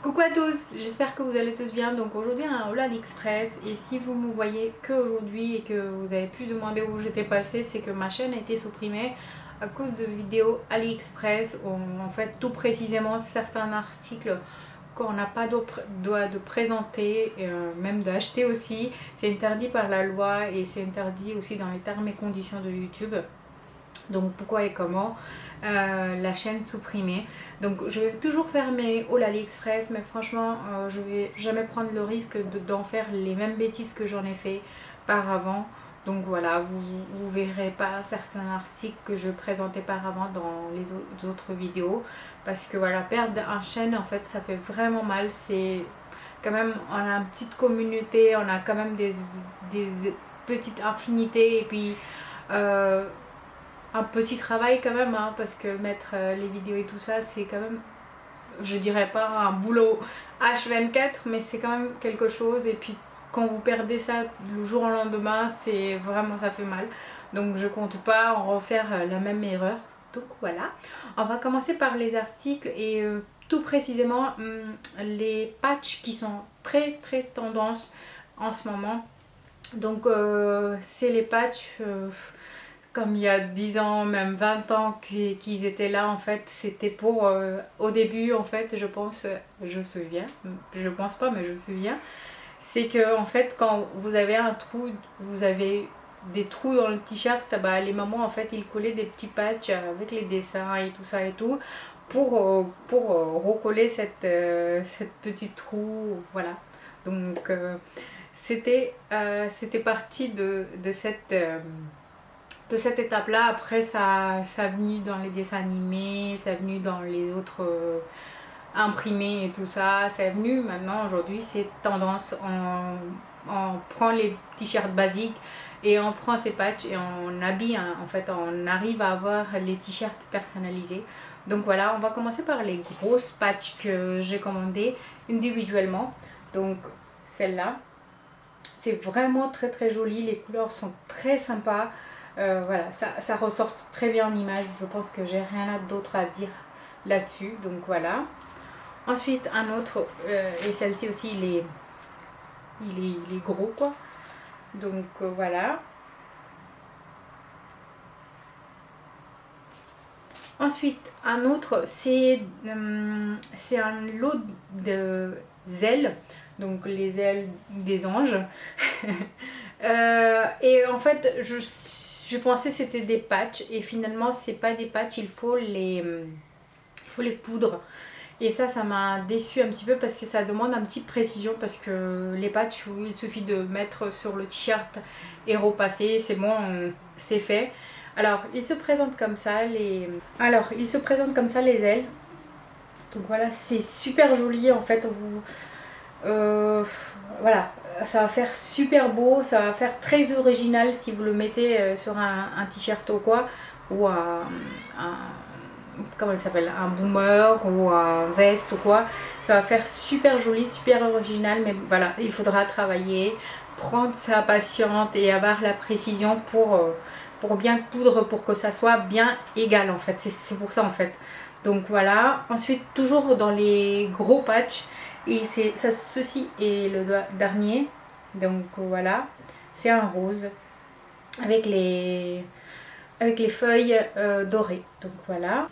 Coucou à tous, j'espère que vous allez tous bien. Donc aujourd'hui un haul AliExpress, et si vous me voyez que aujourd'hui et que vous avez pu demander où j'étais passée, c'est que ma chaîne a été supprimée à cause de vidéos AliExpress où en fait tout précisément certains articles qu'on n'a pas droit de présenter, même d'acheter aussi, c'est interdit par la loi et c'est interdit aussi dans les termes et conditions de YouTube. Donc pourquoi et comment la chaîne supprimée. Donc je vais toujours faire mes hauls AliExpress, mais franchement je vais jamais prendre le risque d'en faire les mêmes bêtises que j'en ai fait par avant. Donc voilà, vous verrez pas certains articles que je présentais par avant dans les autres vidéos, parce que voilà, perdre un chaîne en fait ça fait vraiment mal. C'est quand même, on a une petite communauté, on a quand même des petites affinités, et puis un petit travail quand même, hein, parce que mettre les vidéos et tout ça, c'est quand même, je dirais pas un boulot H24, mais c'est quand même quelque chose. Et puis quand vous perdez ça le jour au lendemain, c'est vraiment, ça fait mal. Donc je compte pas en refaire la même erreur. Donc voilà, on va commencer par les articles et tout précisément les patchs qui sont très tendance en ce moment. Donc c'est les patchs comme il y a 10 ans, même 20 ans qu'ils étaient là. En fait c'était pour au début, en fait je pense, je me souviens, je pense pas mais je me souviens, c'est que en fait quand vous avez un trou, vous avez des trous dans le t-shirt, bah, les mamans en fait ils collaient des petits patchs avec les dessins et tout ça et tout pour recoller cette petite trou, voilà. Donc c'était parti de cette étape là. Après ça a venu dans les dessins animés, ça a venu dans les autres imprimés et tout ça, ça est venu maintenant. Aujourd'hui c'est tendance, on prend les t-shirts basiques et on prend ces patchs et on habille, hein, en fait on arrive à avoir les t-shirts personnalisés. Donc voilà, on va commencer par les grosses patchs que j'ai commandées individuellement. Donc celle-là, c'est vraiment très joli, les couleurs sont très sympas. Voilà, ça ressort très bien en image. Je pense que j'ai rien d'autre à dire là-dessus. Donc voilà. Ensuite un autre, et celle-ci aussi il est gros quoi. Donc voilà. Ensuite un autre, c'est un lot de ailes. Donc les ailes des anges. Et en fait je pensais que c'était des patchs et finalement c'est pas des patchs, il faut les coudre. Et ça m'a déçu un petit peu parce que ça demande un petit précision, parce que les patchs, il suffit de mettre sur le t-shirt et repasser, c'est bon, c'est fait. Alors il se présente comme ça les ailes. Donc voilà, c'est super joli en fait. Voilà, ça va faire super beau, ça va faire très original si vous le mettez sur un t-shirt ou quoi, ou comment il s'appelle, un boomer ou un veste ou quoi. Ça va faire super joli, super original, mais voilà, il faudra travailler, prendre sa patience et avoir la précision pour bien coudre, pour que ça soit bien égal en fait. C'est pour ça en fait. Donc voilà. Ensuite toujours dans les gros patchs, et ceci est le dernier. Donc voilà, c'est un rose avec les feuilles dorées. Donc voilà.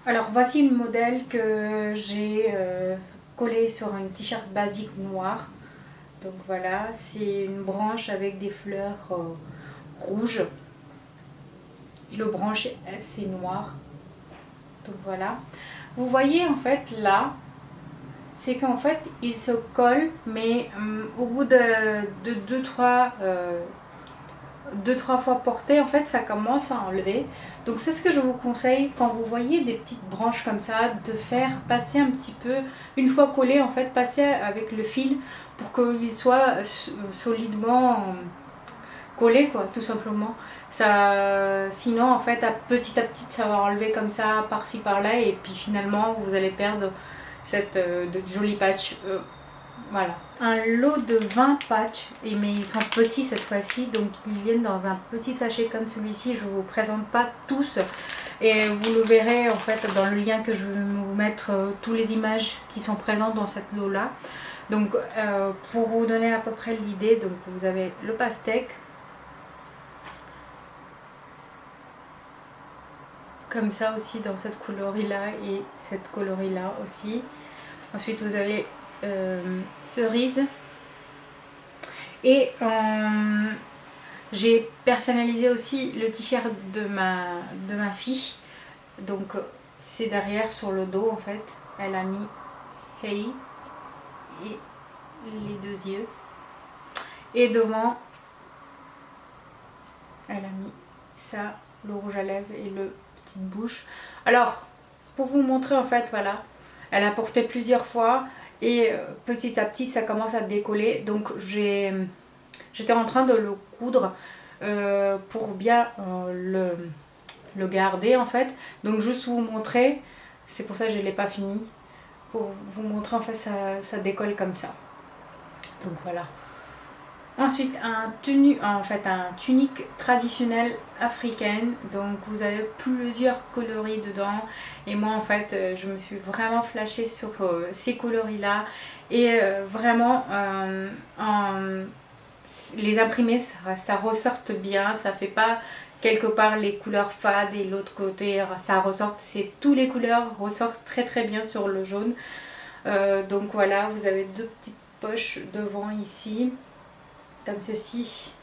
Alors voici une modèle que j'ai collé sur un t-shirt basique noir. Donc voilà, c'est une branche avec des fleurs rouges. Et le branche c'est noir. Donc voilà. Vous voyez en fait là, c'est qu'en fait il se colle, mais au bout de 2-3 fois porté, en fait ça commence à enlever. Donc c'est ce que je vous conseille quand vous voyez des petites branches comme ça, de faire passer un petit peu, une fois collé en fait, passer avec le fil pour qu'il soit solidement collé quoi, tout simplement. Ça, sinon en fait petit à petit ça va enlever comme ça par-ci par-là, et puis finalement vous allez perdre cette jolie patch. Voilà, un lot de 20 patchs, mais ils sont petits cette fois-ci, donc ils viennent dans un petit sachet comme celui-ci. Je ne vous présente pas tous, et vous le verrez en fait dans le lien que je vais vous mettre, toutes les images qui sont présentes dans cette lot là. Donc pour vous donner à peu près l'idée, donc vous avez le pastèque comme ça aussi dans cette coloris là et cette coloris là aussi. Ensuite vous avez cerise et j'ai personnalisé aussi le t-shirt de ma fille. Donc c'est derrière sur le dos en fait. Elle a mis Hey et les deux yeux. Et devant, elle a mis ça, le rouge à lèvres et le petite bouche. Alors, pour vous montrer en fait, voilà, elle a porté plusieurs fois et petit à petit ça commence à décoller. Donc j'étais en train de le coudre pour bien le garder en fait. Donc juste vous montrer, c'est pour ça que je ne l'ai pas fini. Pour vous montrer en fait ça décolle comme ça. Donc voilà. Ensuite un tunique traditionnelle africaine. Donc vous avez plusieurs coloris dedans. Et moi en fait je me suis vraiment flashée sur ces coloris là. Et vraiment les imprimés ça ressorte bien. Ça fait pas quelque part les couleurs fades et l'autre côté ça ressort. C'est tous les couleurs ressortent très très bien sur le jaune. Donc voilà, vous avez deux petites poches devant ici comme ceci,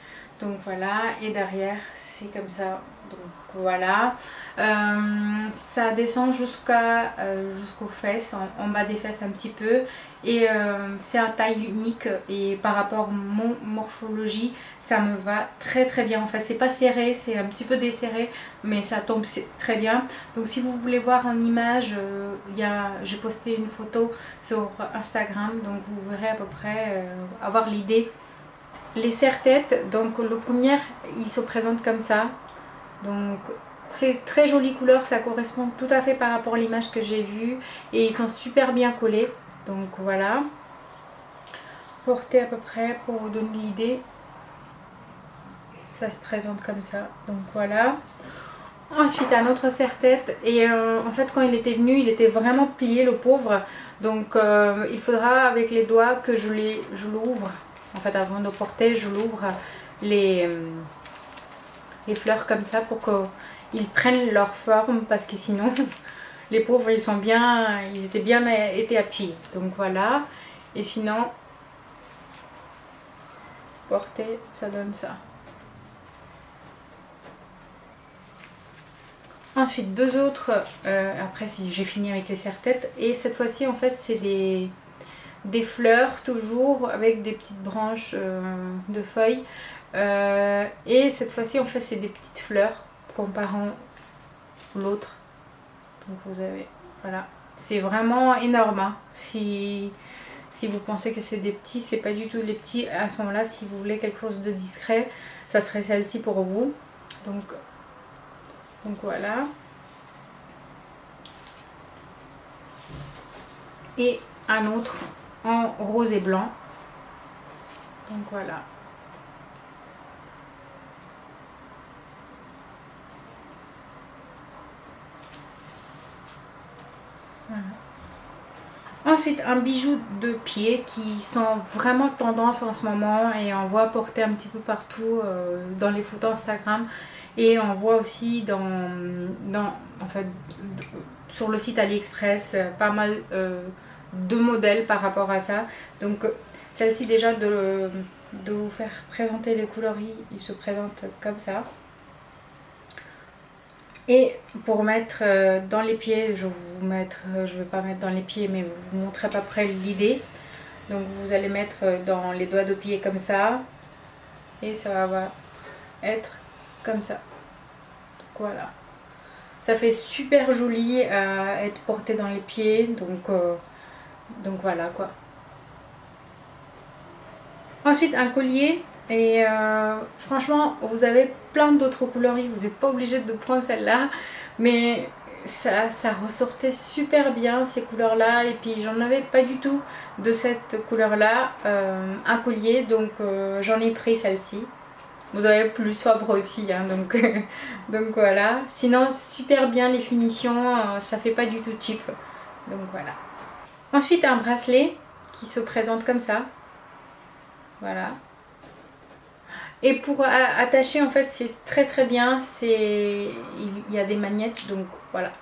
donc voilà, et derrière c'est comme ça, donc voilà. Ça descend jusqu'aux fesses, en bas des fesses un petit peu, et c'est un taille unique et par rapport à mon morphologie ça me va très très bien. En fait c'est pas serré, c'est un petit peu desserré mais ça tombe très bien. Donc si vous voulez voir en image, j'ai posté une photo sur Instagram, donc vous verrez à peu près avoir l'idée. Les serre-têtes, donc le premier il se présente comme ça, donc c'est très jolie couleur, ça correspond tout à fait par rapport à l'image que j'ai vue et ils sont super bien collés. Donc voilà, portée à peu près pour vous donner l'idée, ça se présente comme ça, donc voilà. Ensuite un autre serre-tête et en fait quand il était venu il était vraiment plié le pauvre, donc il faudra avec les doigts que je l'ouvre. En fait avant de porter je l'ouvre les fleurs comme ça pour qu'ils prennent leur forme, parce que sinon les pauvres ils étaient bien été appuyés. Donc voilà, et sinon porter ça donne ça. Ensuite deux autres, après si j'ai fini avec les serre-têtes, et cette fois-ci en fait c'est des fleurs toujours avec des petites branches de feuilles, et cette fois-ci en fait c'est des petites fleurs comparant l'autre. Donc vous avez, voilà, c'est vraiment énorme hein. Si vous pensez que c'est des petits, c'est pas du tout des petits. À ce moment là si vous voulez quelque chose de discret, ça serait celle-ci pour vous. Donc voilà. Et un autre en rose et blanc. Donc voilà. Voilà. Ensuite un bijou de pied qui sont vraiment tendance en ce moment et on voit porter un petit peu partout dans les photos Instagram, et on voit aussi en fait, sur le site AliExpress pas mal de modèles par rapport à ça. Donc celle-ci déjà de vous faire présenter les coloris, il se présente comme ça. Et pour mettre dans les pieds, je vais pas mettre dans les pieds mais vous montrer à peu près l'idée. Donc vous allez mettre dans les doigts de pied comme ça et ça va être comme ça. Donc voilà, ça fait super joli à être porté dans les pieds, donc voilà quoi. Ensuite un collier. Et franchement vous avez plein d'autres coloris, vous n'êtes pas obligé de prendre celle-là, mais ça ressortait super bien ces couleurs là, et puis j'en avais pas du tout de cette couleur là, un collier, donc j'en ai pris celle-ci. Vous avez plus sobre aussi, hein, donc, donc voilà. Sinon, super bien les finitions, ça fait pas du tout cheap. Donc voilà. Ensuite, un bracelet qui se présente comme ça. Voilà. Et pour attacher, en fait, c'est très très bien. Il y a des magnettes, donc voilà.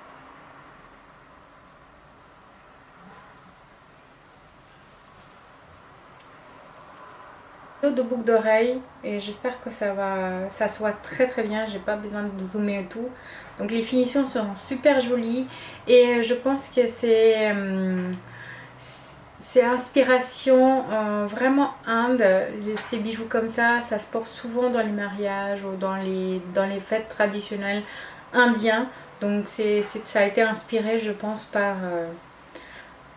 De boucle d'oreille et j'espère que ça soit très très bien. J'ai pas besoin de zoomer et tout, donc les finitions sont super jolies et je pense que c'est inspiration vraiment Inde. Ces bijoux comme ça se porte souvent dans les mariages ou dans les fêtes traditionnelles indiens, donc ça a été inspiré, je pense,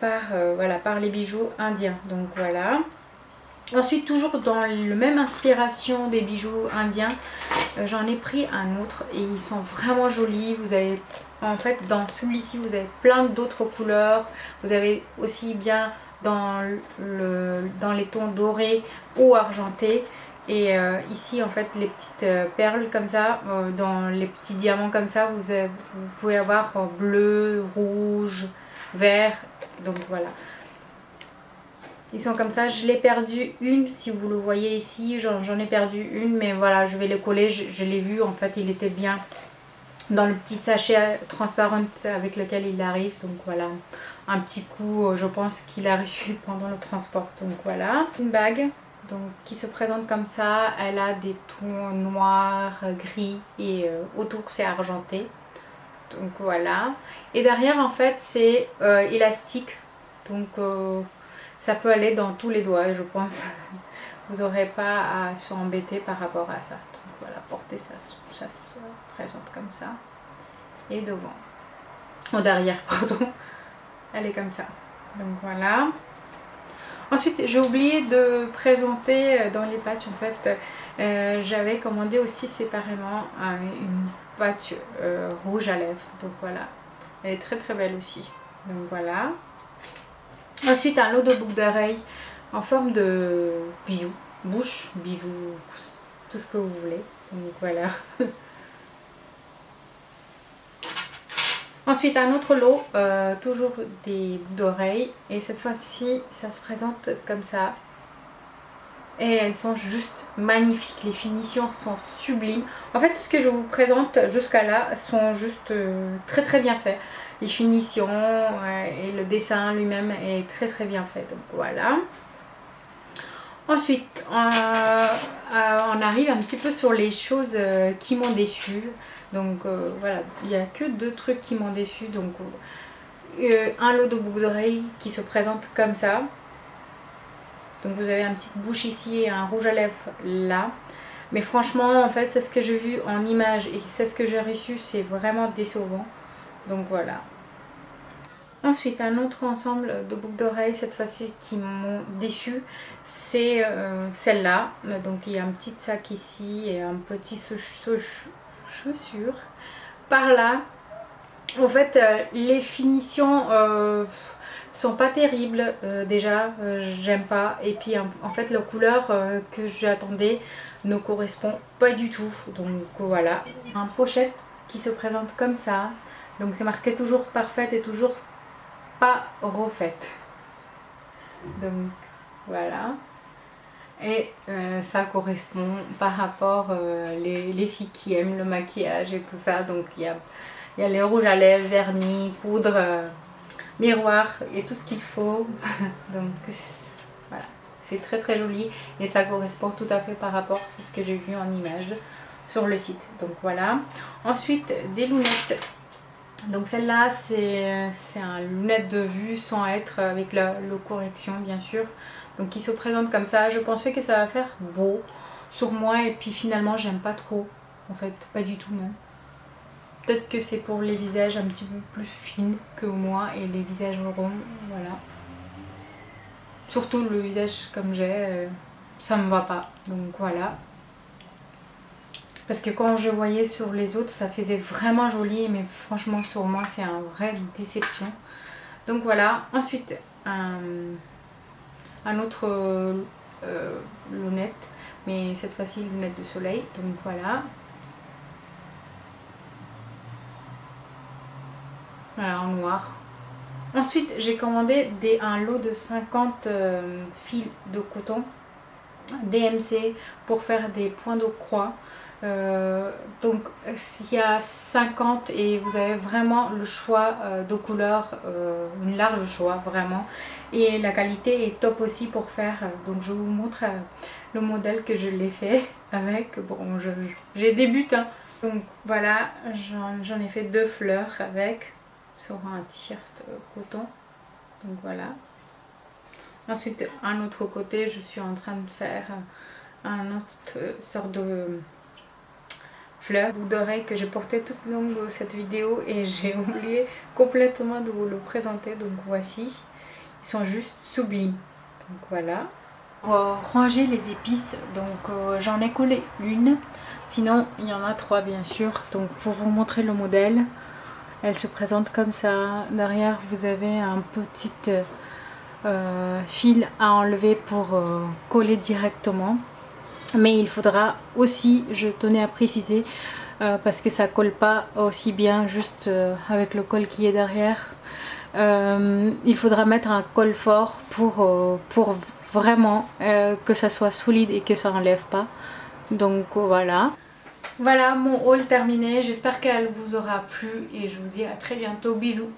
voilà, par les bijoux indiens, donc voilà. Ensuite, toujours dans la même inspiration des bijoux indiens, j'en ai pris un autre et ils sont vraiment jolis. Vous avez, en fait, dans celui-ci, vous avez plein d'autres couleurs. Vous avez aussi bien dans les tons dorés ou argentés. Et ici, en fait, les petites perles comme ça, dans les petits diamants comme ça, vous pouvez avoir bleu, rouge, vert. Donc voilà. Ils sont comme ça, je l'ai perdu une, si vous le voyez ici, j'en ai perdu une, mais voilà, je vais le coller, je l'ai vu, en fait il était bien dans le petit sachet transparent avec lequel il arrive, donc voilà, un petit coup, je pense qu'il a reçu pendant le transport, donc voilà. Une bague donc, qui se présente comme ça, elle a des tons noirs, gris et autour c'est argenté, donc voilà. Et derrière en fait c'est élastique, donc ça peut aller dans tous les doigts, je pense. Vous n'aurez pas à s'embêter par rapport à ça. Donc voilà, porter ça se présente comme ça. Et devant. Ou derrière, pardon. Elle est comme ça. Donc voilà. Ensuite, j'ai oublié de présenter dans les patchs, en fait, j'avais commandé aussi séparément une patch rouge à lèvres. Donc voilà. Elle est très très belle aussi. Donc voilà. Ensuite, un lot de boucles d'oreilles en forme de bisous, bouche, bisous, tout ce que vous voulez. Donc voilà. Ensuite, un autre lot, toujours des boucles d'oreilles. Et cette fois-ci, ça se présente comme ça. Et elles sont juste magnifiques. Les finitions sont sublimes. En fait, tout ce que je vous présente jusqu'à là sont juste très très bien faits. Les finitions et le dessin lui-même est très très bien fait. Donc voilà. Ensuite, on arrive un petit peu sur les choses qui m'ont déçue. Donc voilà, il n'y a que deux trucs qui m'ont déçue. Donc un lot de boucles d'oreilles qui se présente comme ça. Donc vous avez une petite bouche ici et un rouge à lèvres là. Mais franchement, en fait, c'est ce que j'ai vu en image et c'est ce que j'ai reçu, c'est vraiment décevant. Donc voilà. Ensuite, un autre ensemble de boucles d'oreilles, cette fois-ci qui m'ont déçu, c'est celle-là. Donc il y a un petit sac ici et un petit chaussure par là. En fait, les finitions sont pas terribles déjà, j'aime pas. Et puis en fait, la couleur que j'attendais ne correspond pas du tout. Donc voilà, un pochette qui se présente comme ça. Donc c'est marqué toujours parfaite et toujours pas refaite. Donc voilà. Et ça correspond par rapport les filles qui aiment le maquillage et tout ça. Donc il y a les rouges à lèvres, vernis, poudre, miroir et tout ce qu'il faut. Donc voilà, c'est très très joli et ça correspond tout à fait par rapport, c'est ce que j'ai vu en image sur le site. Donc voilà. Ensuite, des lunettes. Donc celle-là, c'est un lunette de vue sans être avec la correction bien sûr. Donc qui se présente comme ça. Je pensais que ça va faire beau sur moi et puis finalement j'aime pas trop. En fait, pas du tout même. Peut-être que c'est pour les visages un petit peu plus fines que moi et les visages ronds, voilà. Surtout le visage comme j'ai, ça me va pas. Donc voilà. Parce que quand je voyais sur les autres, ça faisait vraiment joli, mais franchement sur moi, c'est une vraie déception. Donc voilà. Ensuite, un autre lunette. mais cette fois-ci lunettes de soleil. Donc voilà. Voilà, en noir. Ensuite, j'ai commandé un lot de 50 fils de coton DMC pour faire des points de croix. Donc il y a 50 et vous avez vraiment le choix de couleurs, une large choix vraiment, et la qualité est top aussi pour faire. Donc je vous montre le modèle que je l'ai fait avec. Bon, j'ai des buts hein. Donc voilà, j'en ai fait 2 fleurs avec sur un t-shirt coton. Donc voilà. Ensuite, un autre côté, je suis en train de faire un autre sorte de fleur boucle d'oreille que j'ai porté toute longue de cette vidéo et j'ai oublié complètement de vous le présenter. Donc voici, ils sont juste sublimes. Donc voilà. Pour ranger les épices, donc j'en ai collé une, sinon il y en a 3 bien sûr. Donc pour vous montrer le modèle, elle se présente comme ça. Derrière vous avez un petit fil à enlever pour coller directement, mais il faudra aussi, je tenais à préciser parce que ça colle pas aussi bien juste avec le col qui est derrière, il faudra mettre un col fort pour vraiment que ça soit solide et que ça n'enlève pas. Donc voilà. Voilà mon haul terminé, j'espère qu'elle vous aura plu et je vous dis à très bientôt, bisous.